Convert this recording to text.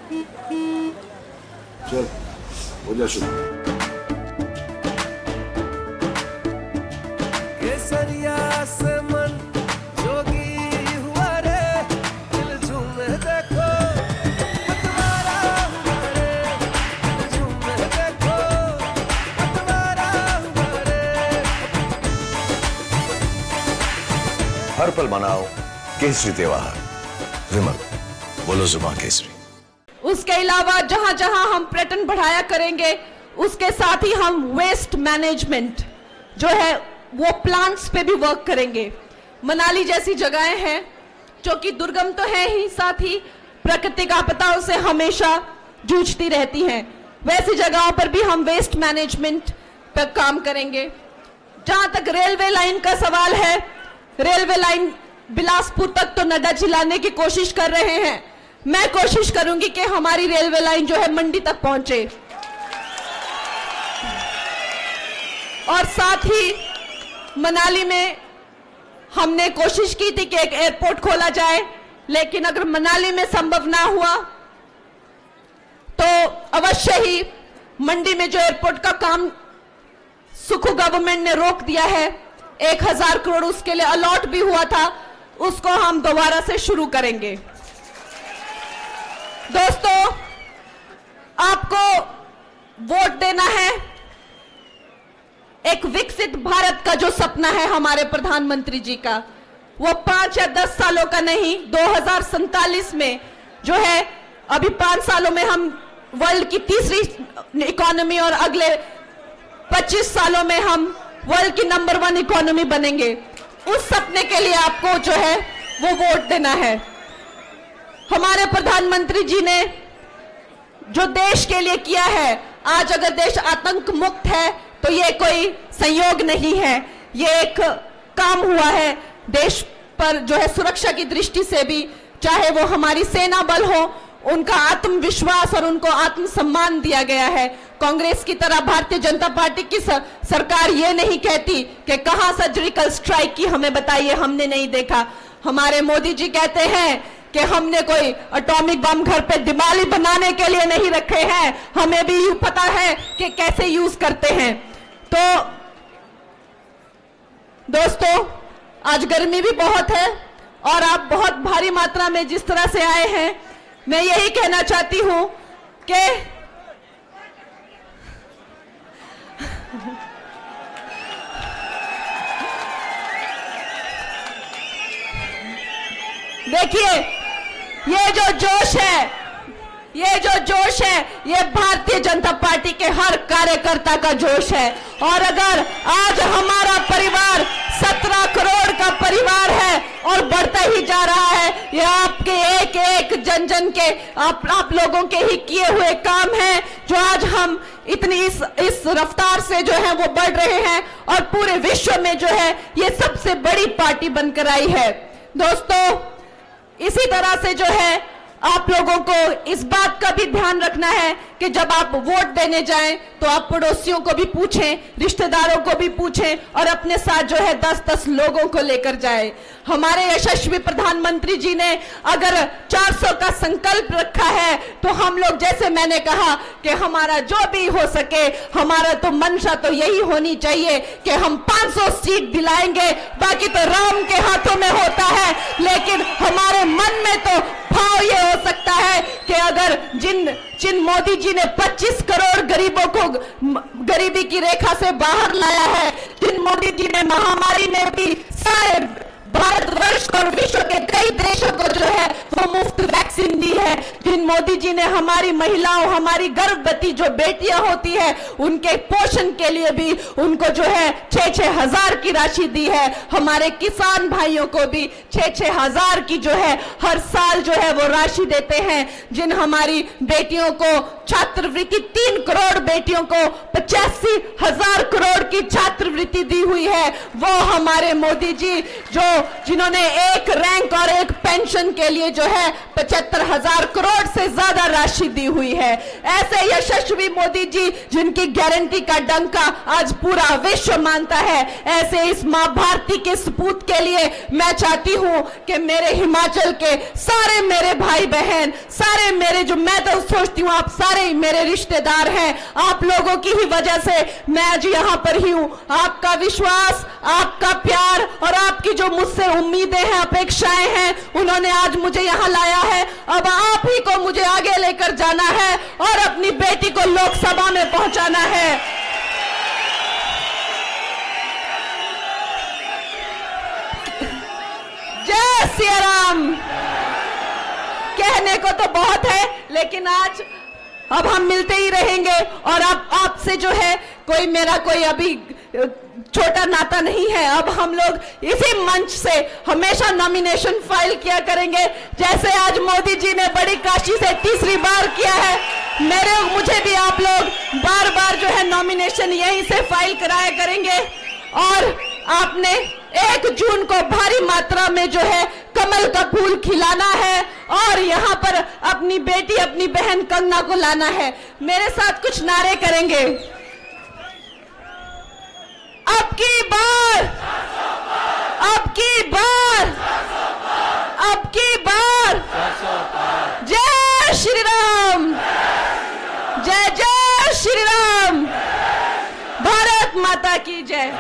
चल हो जा शुरू। केसरिया से मन जोगी हुआ रे, दिल झूमे देखो पतवारा हुआ रे, दिल झूमे देखो पतवारा हुआ रे। हर पल मनाओ केसरी त्योहार। विमल बोलो जुबान केसरी। उसके अलावा जहां जहां हम पर्यटन बढ़ाया करेंगे, उसके साथ ही हम वेस्ट मैनेजमेंट जो है वो प्लांट्स पे भी वर्क करेंगे। मनाली जैसी जगहें हैं जो कि दुर्गम तो है ही, साथ ही प्राकृतिक आपदाओं से हमेशा जूझती रहती हैं। वैसी जगहों पर भी हम वेस्ट मैनेजमेंट पर काम करेंगे। जहां तक रेलवे लाइन का सवाल है, रेलवे लाइन बिलासपुर तक तो नड्डा जी लाने की कोशिश कर रहे हैं। मैं कोशिश करूंगी कि हमारी रेलवे लाइन जो है मंडी तक पहुंचे, और साथ ही मनाली में हमने कोशिश की थी कि एक एयरपोर्ट खोला जाए, लेकिन अगर मनाली में संभव ना हुआ तो अवश्य ही मंडी में जो एयरपोर्ट का काम सुखू गवर्नमेंट ने रोक दिया है, 1000 करोड़ उसके लिए अलॉट भी हुआ था, उसको हम दोबारा से शुरू करेंगे। दोस्तों, आपको वोट देना है। एक विकसित भारत का जो सपना है हमारे प्रधानमंत्री जी का, वो 5 या 10 सालों का नहीं, 2047 में जो है, अभी 5 सालों में हम वर्ल्ड की तीसरी इकोनॉमी और अगले 25 सालों में हम वर्ल्ड की नंबर 1 इकोनॉमी बनेंगे। उस सपने के लिए आपको जो है वो वोट देना है। हमारे प्रधानमंत्री जी ने जो देश के लिए किया है, आज अगर देश आतंक मुक्त है तो ये कोई संयोग नहीं है, ये एक काम हुआ है देश पर जो है सुरक्षा की दृष्टि से भी। चाहे वो हमारी सेना बल हो, उनका आत्मविश्वास और उनको आत्मसम्मान दिया गया है। कांग्रेस की तरह भारतीय जनता पार्टी की सरकार ये नहीं कहती कि कहां सर्जिकल स्ट्राइक की, हमें बताइए, हमने नहीं देखा। हमारे मोदी जी कहते हैं कि हमने कोई एटॉमिक बम घर पे दिवाली बनाने के लिए नहीं रखे हैं, हमें भी पता है कि कैसे यूज करते हैं। तो दोस्तों, आज गर्मी भी बहुत है और आप बहुत भारी मात्रा में जिस तरह से आए हैं, मैं यही कहना चाहती हूं कि देखिए, ये जो जोश है, ये भारतीय जनता पार्टी के हर कार्यकर्ता का जोश है। और अगर आज हमारा परिवार 17 करोड़ का परिवार है और बढ़ता ही जा रहा है, ये आपके एक एक जन जन के, आप लोगों के ही किए हुए काम हैं जो आज हम इतनी इस रफ्तार से जो है वो बढ़ रहे हैं और पूरे विश्व में जो है ये सबसे बड़ी पार्टी बनकर आई है। दोस्तों, इसी तरह से जो है आप लोगों को इस बात का भी ध्यान रखना है कि जब आप वोट देने जाएं तो आप पड़ोसियों को भी पूछें, रिश्तेदारों को भी पूछें और अपने साथ जो है 10-10 लोगों को लेकर जाएं। हमारे यशस्वी प्रधानमंत्री जी ने अगर 400 का संकल्प रखा है तो हम लोग, जैसे मैंने कहा कि हमारा जो भी हो सके, हमारा तो मंशा तो यही होनी चाहिए कि हम 500 सीट दिलाएंगे। बाकी तो राम के हाथों में होता है, लेकिन हमारे मन में तो भाव ये हो सकता है कि अगर जिन मोदी जी ने 25 करोड़ गरीबों को गरीबी की रेखा से बाहर लाया है, जिन मोदी जी ने महामारी में भी सारे भारतवर्ष और विश्व के कई देशों को जो है वो मुफ्त वैक्सीन दी है, जिन मोदी जी ने हमारी महिलाओं, हमारी गर्भवती जो बेटियां होती है, उनके पोषण के लिए भी उनको जो है 6-6 हजार की राशि दी है। हमारे किसान भाइयों को भी 6-6 हजार की जो है हर साल जो है वो राशि देते हैं। जिन हमारी बेटियों को छात्रवृत्ति, 3 करोड़ बेटियों को 85 हजार करोड़ की छात्रवृत्ति दी हुई है, वो हमारे मोदी जी जिन्होंने एक रैंक और एक पेंशन के लिए जो है 75 हजार करोड़ से ज्यादा राशि दी हुई है। ऐसे यशस्वी मोदी जी जिनकी गारंटी का डंका आज पूरा विश्व मानता है, ऐसे इस मां भारती के सपूत के लिए मैं चाहती हूं कि मेरे हिमाचल के सारे मेरे भाई बहन, सारे मेरे जो, मैं तो जानती हूँ आप सारे ही मेरे रिश्तेदार हैं। आप लोगों की ही वजह से मैं आज यहाँ पर ही हूँ। आपका विश्वास, आपका प्यार और आपकी जो मुझसे उम्मीदें हैं, अपेक्षाएं हैं, उन्होंने आज मुझे यहाँ लाया है। अब आप ही को मुझे आगे लेकर जाना है और अपनी बेटी को लोकसभा में पहुंचाना है। जय सिया राम। कहने को तो बहुत है, लेकिन आज अब हम मिलते ही रहेंगे और अब आपसे जो है कोई अभी छोटा नाता नहीं है। अब हम लोग इसी मंच से हमेशा नॉमिनेशन फाइल किया करेंगे, जैसे आज मोदी जी ने बड़ी काशी से तीसरी बार किया है। मुझे भी आप लोग बार बार जो है नॉमिनेशन यहीं से फाइल कराया करेंगे। और आपने 1 जून को भारी मात्रा में जो है कमल का फूल खिलाना है और यहाँ पर अपनी बेटी, अपनी बहन कंगना को लाना है। मेरे साथ कुछ नारे करेंगे। अब की बार, अब की बार, अब की बार, जय श्री राम, जय जय श्री राम, भारत माता की जय।